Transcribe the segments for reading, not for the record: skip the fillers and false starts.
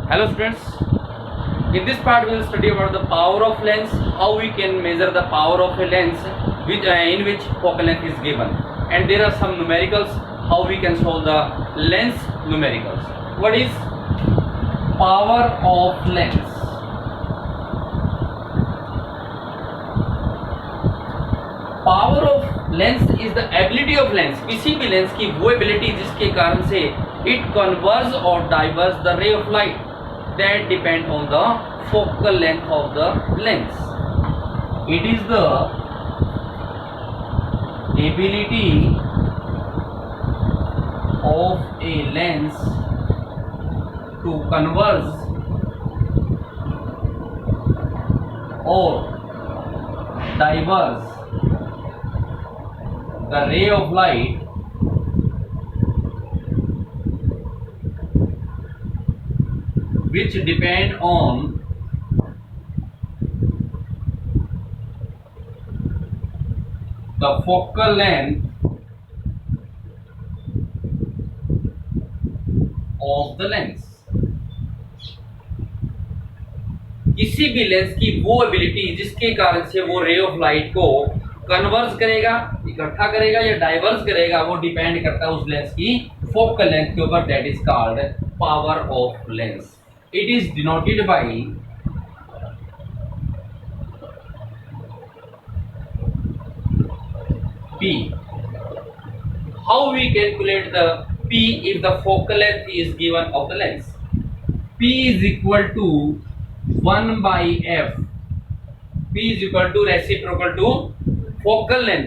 Hello students, in this part we will study about the power of lens, how we can measure the power of a lens in which focal length is given, and there are some numericals how we can solve the lens numericals. What is power of lens? Power of lens is the ability of lens, किसी भी lens की वो ability जिसके कारण से it converge और diverse the ray of light that depend on the focal length of the lens. It is the ability of a lens to converge और diverse the ray of light which depend on the focal length of the lens. किसी भी lens की वो ability जिसके कारण से वो रे ऑफ लाइट को कन्वर्स करेगा, इकट्ठा करेगा या डाइवर्स करेगा, वो डिपेंड करता है उस लेंस की फोकल लेंथ के ऊपर. That is called power of lens. It is denoted by P. How we calculate the P if the focal length is given of the lens? P is equal to 1 by F. P is equal to reciprocal to focal length.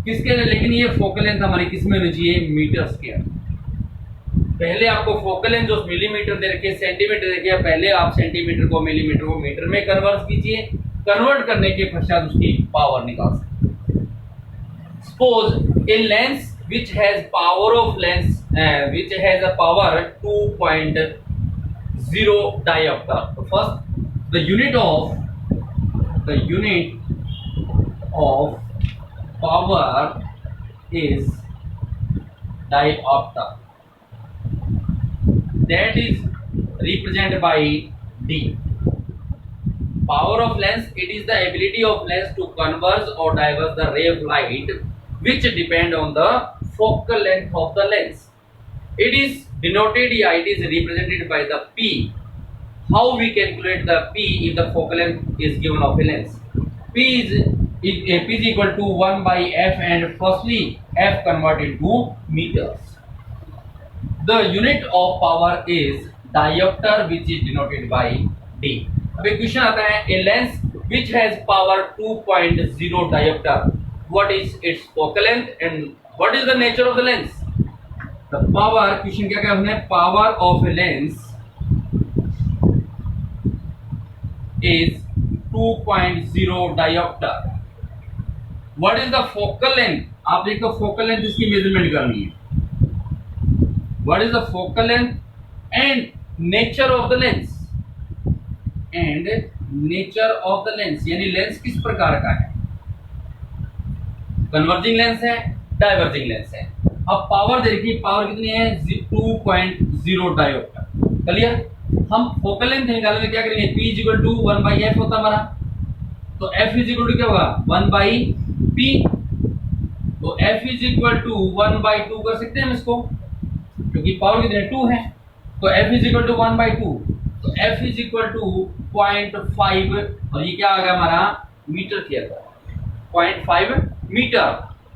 किसके लिए? लेकिन ये focal length हमारी किस में होनी चाहिए? Metre square. पहले आपको फोकल लेंथ जो मिलीमीटर दे रखी है, सेंटीमीटर दे रखी है, पहले आप सेंटीमीटर को मिलीमीटर को मीटर में कन्वर्ट कीजिए. कन्वर्ट करने के पश्चात उसकी पावर निकाल सकते. Suppose a lens which has power of lens which has a power 2.0 dioptre. First the unit of power is diopter, that is represented by D. Power of lens, it is the ability of lens to converge or diverge the ray of light which depend on the focal length of the lens. It is denoted, it is represented by the P. How we calculate the P if the focal length is given of a lens? P is equal to 1 by F, and firstly F converted to meters. The unit of power is diopter which is denoted by D. अब एक question आता है, a lens which has power 2.0 diopter, what is its focal length and what is the nature of the lens? The power, question क्या क्या है? Power of a lens is 2.0 diopter. What is the focal length? आप देखो focal length इसकी measurement करनी है. What is the focal length and nature of the lens? And nature of the lens, यानी lens किस प्रकार का है? कन्वर्जिंग लेंस है, डाइवर्जिंग लेंस है. अब पावर देखिए, पावर कितनी है? 2.0 डायोप्टर. क्लियर? हम फोकल लेंथ निकालेंगे, क्या करेंगे? P is equal to 1 by F होता हमारा, तो F is equal to क्या होगा? 1 by P. तो F is equal to 1 by 2 कर सकते हैं हम इसको, क्योंकि पावर कितने? 2 है. तो F is equal to 1 by 2. तो F is equal to 0.5, और ये क्या आ गया हमारा? मीटर किया था. 0.5 मीटर,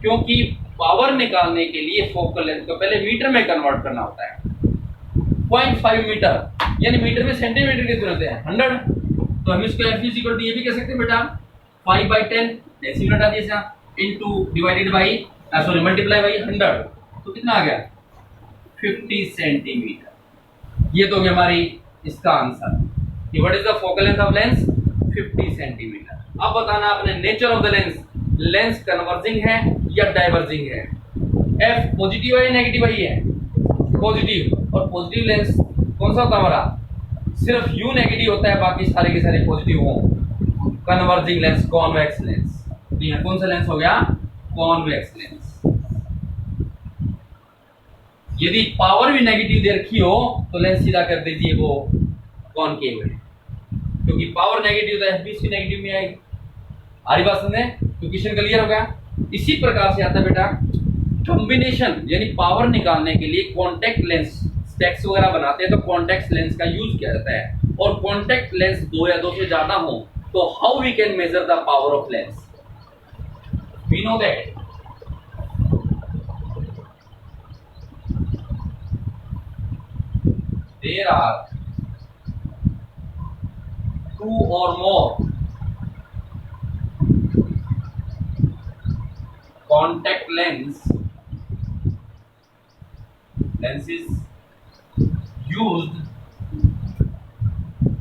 क्योंकि पावर निकालने के लिए फोकल लेंथ को पहले मीटर में कन्वर्ट करना होता है. 0.5 मीटर, यानी मीटर में सेंटीमीटर की जरूरत है 100. तो हम इसको F is equal to ये भी कह सकते हैं बेटा 5 by 10 डेसिमल हटा दिया into divided by multiply by 100. तो कितना आ गया? 50 सेंटीमीटर. ये तो हमारी इसका आंसर कि what is the focal length of lens? 50 centimetre. अब बताना आपने nature of the lens, lens converging है या डाइवर्जिंग है? F पॉजिटिव है या नेगेटिव है? पॉजिटिव. और पॉजिटिव लेंस कौन सा होता है हमारा? सिर्फ U नेगेटिव होता है, बाकी सारे के सारे पॉजिटिव हो. Converging lens, convex lens. तो यहाँ कौन सा लेंस हो गया? Convex lens. यदि पावर भी नेगेटिव दे रखी हो तो लेंस सीधा कर दीजिए वो कॉनकेव है, क्योंकि पावर नेगेटिव तो एफ भी नेगेटिव में आएगी। आ रही बात समझे? तो क्वेश्चन क्लियर हो गया। इसी प्रकार से आता है बेटा कॉम्बिनेशन, यानी पावर निकालने के लिए कॉन्टेक्ट लेंस स्पेक्स वगैरह बनाते हैं तो कॉन्टेक्ट लेंस का यूज किया जाता है, और कॉन्टेक्ट लेंस दो या दो से ज्यादा हो तो how we can measure the power of lens? We know that there are two or more contact lenses used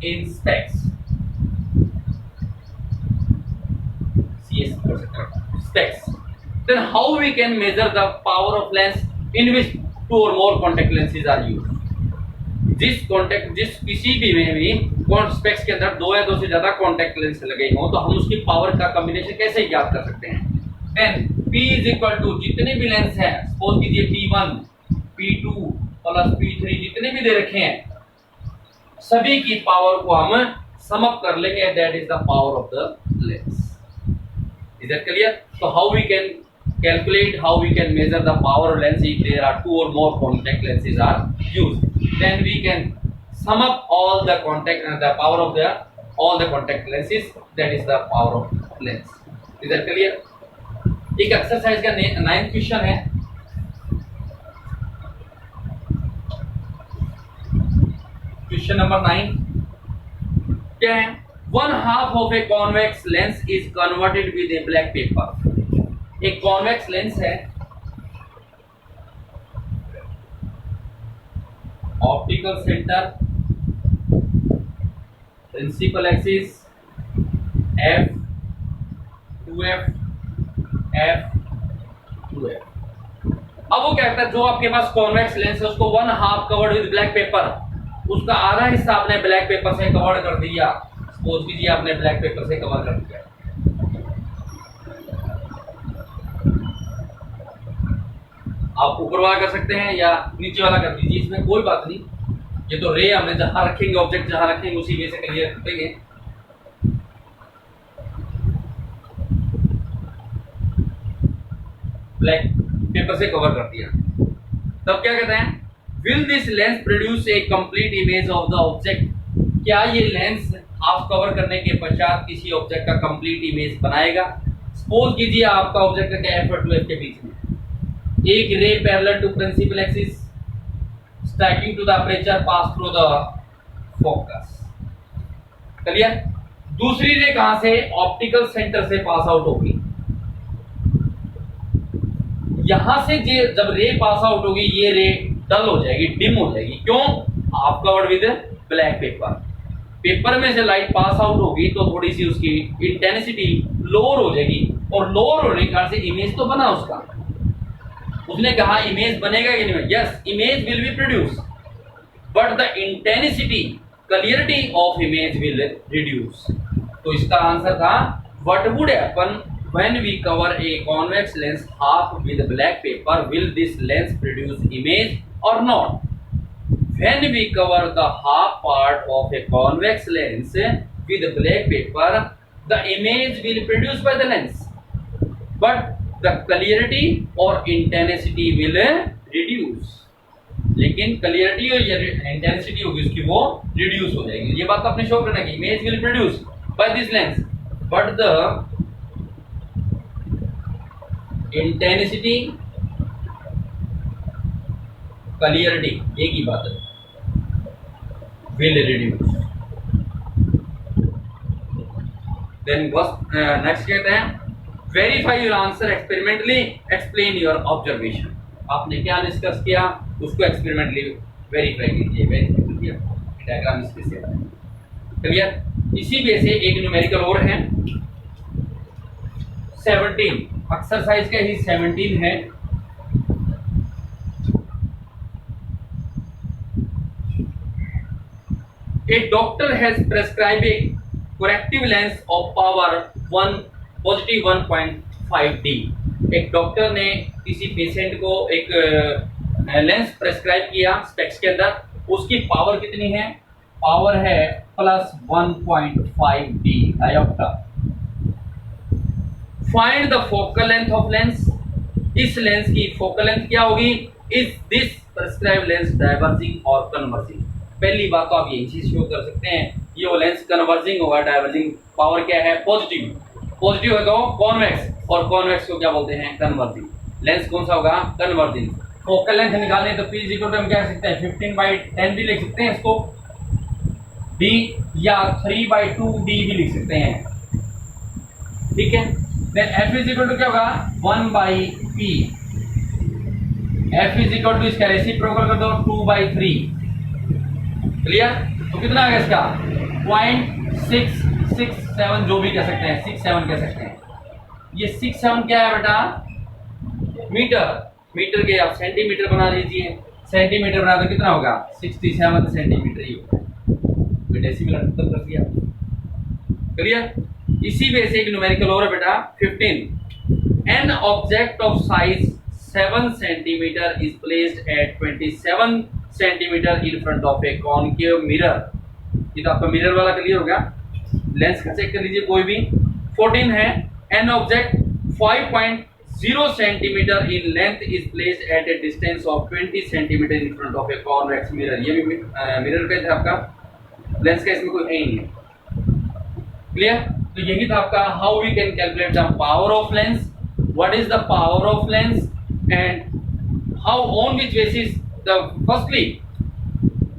in specs, specs. Then how we can measure the power of lens in which two or more contact lenses are used? जिस किसी भी में भी specs के अंदर दो या दो से ज्यादा कॉन्टेक्ट लेंस लगे हों तो हम उसकी पावर का कॉम्बिनेशन कैसे ज्ञात कर सकते हैं? Then P is equal to जितने भी लेंस हैं, सपोज कीजिए P1 P2 प्लस P3 जितने भी दे रखे हैं सभी की पावर को हम सम अप कर लेंगे, that is the power of the lens. Is that clear? तो how we can calculate, how we can measure the power of lens if there are two or more contact lenses are used? Then we can sum up all the the power of all the contact lenses, that is the power of lens. Is that clear? एक exercise का 9th question है। Question number 9 क्या है? 1/2 of a convex lens is converted with a black paper. एक convex lens है, optical centre, principal axis F 2F F 2F। अब वो क्या कहता है, जो आपके पास कॉन्वेक्स लेंस है उसको 1/2 कवर्ड विद ब्लैक पेपर, उसका आधा हिस्सा आपने ब्लैक पेपर से कवर कर दिया। सपोज कीजिए आपने ब्लैक पेपर से कवर कर दिया, आप ऊपर वाला कर सकते हैं या नीचे वाला कर दीजिए, इसमें कोई बात नहीं। ये तो रे हमने जहां रखेंगे, ऑब्जेक्ट जहां रखेंगे उसी वे से क्लियर करेंगे। ब्लैक पेपर से कवर कर दिया, तब क्या कहते हैं? Will this lens produce a complete image of the object? क्या ये लेंस हाफ कवर करने के पश्चात किसी ऑब्जेक्ट का कंप्लीट इमेज बनाएगा? सपोज कीजिए आपका ऑब्जेक्ट क्या है F2F के बीच में, एक ray parallel to principal axis striking to the aperture pass through the focus. Clear? दूसरी रे कहां से? ऑप्टिकल सेंटर से पास आउट होगी। यहां से जब रे पास आउट होगी ये रे डल हो जाएगी, डिम हो जाएगी। क्यों? आप covered with black paper. Paper में से लाइट पास आउट होगी तो थोड़ी सी उसकी इंटेंसिटी लोअर हो जाएगी, और लोअर होने के कारण से इमेज तो बना उसका। उसने कहा इमेज बनेगा कि नहीं? Yes, image will be produce but the intensity clarity of image will reduce. तो इसका आंसर था what would happen when we cover a convex lens half with black paper, will this lens produce image और not? When we cover the half part of a convex lens with black paper, the image will be produced by the lens, but the clarity or intensity will reduce. लेकिन clarity और intensity होगी उसकी वो reduce हो जाएगी। ये बात तो अपने शो करना कि image will produce by this lens but the intensity clarity एक ही बात है, will reduce. Then next कहते हैं verify your answer experimentally, explain your observation. आपने क्या डिस्कस किया उसको एक्सपेरिमेंटली वेरीफाई कीजिए। वेरीफाई किया डायग्राम इसके से क्लियर। इसी वे से एक न्यूमेरिकल और है 17, एक्सरसाइज का ही 17 है। A doctor has prescribed a corrective lens of power 1 +1.5D। एक डॉक्टर ने किसी पेशेंट को एक लेंस प्रेस्क्राइब किया स्पेक्स के अंदर, उसकी पावर कितनी है? पावर है plus 1.5 D dioptre. Find the focal length of lens. इस लेंस की फोकल लेंथ क्या होगी? Is this prescribe lens diverging और कन्वर्जिंग? पहली बात तो आप यही चीज शो कर सकते हैं, ये वो लेंस कन्वर्जिंग होगा, डाइवर्जिंग पावर क्या है? पॉजिटिव। पॉजिटिव है तो कॉन्वेक्स, और कॉन्वेक्स को क्या बोलते हैं? कन्वर्जिंग। लेंस कौन सा होगा? कन्वर्जिंग। फोकल लेंथ निकालने तो P इक्वल टू हम क्या लिख सकते हैं? 15/10 भी लिख सकते हैं इसको, D, या 3/2D भी लिख सकते हैं, ठीक है। Then F is equal to क्या होगा? 1/P। F is equal to इसका रेसिप्रोकल कर दो 2/3। क्लियर? तो कितना आ गया इसका? 0.667, जो भी कह सकते हैं, 67 कह सकते हैं। ये 67 क्या है बेटा? मीटर। मीटर के आप सेंटीमीटर बना लीजिए, सेंटीमीटर बना तो कितना होगा? 67 सेंटीमीटर ही होगा। डेसिमल खत्म कर दिया। क्लियर? इसी वजह से एक न्यूमेरिकल और है बेटा 15। An object of size 7 centimetre is placed at 27 centimetre in front of A concave mirror. ये तो आपका मिरर वाला क्लियर होगा। लेंस का चेक कर लीजिए कोई भी। 14 है, an object 5.0 centimetre in length is placed at A distance of 20 centimetre in front of a convex mirror. ये भी मिरर का था आपका, लेंस का इसमें कोई है ही नहीं। क्लियर? तो यही था आपका how we can calculate the power of lens, what is the power of lens, and how on which basis the firstly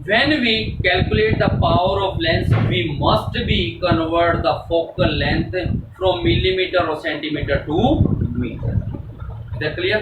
when we calculate the power of lens we must be convert the focal length from millimeter or centimeter to meter. Is that clear?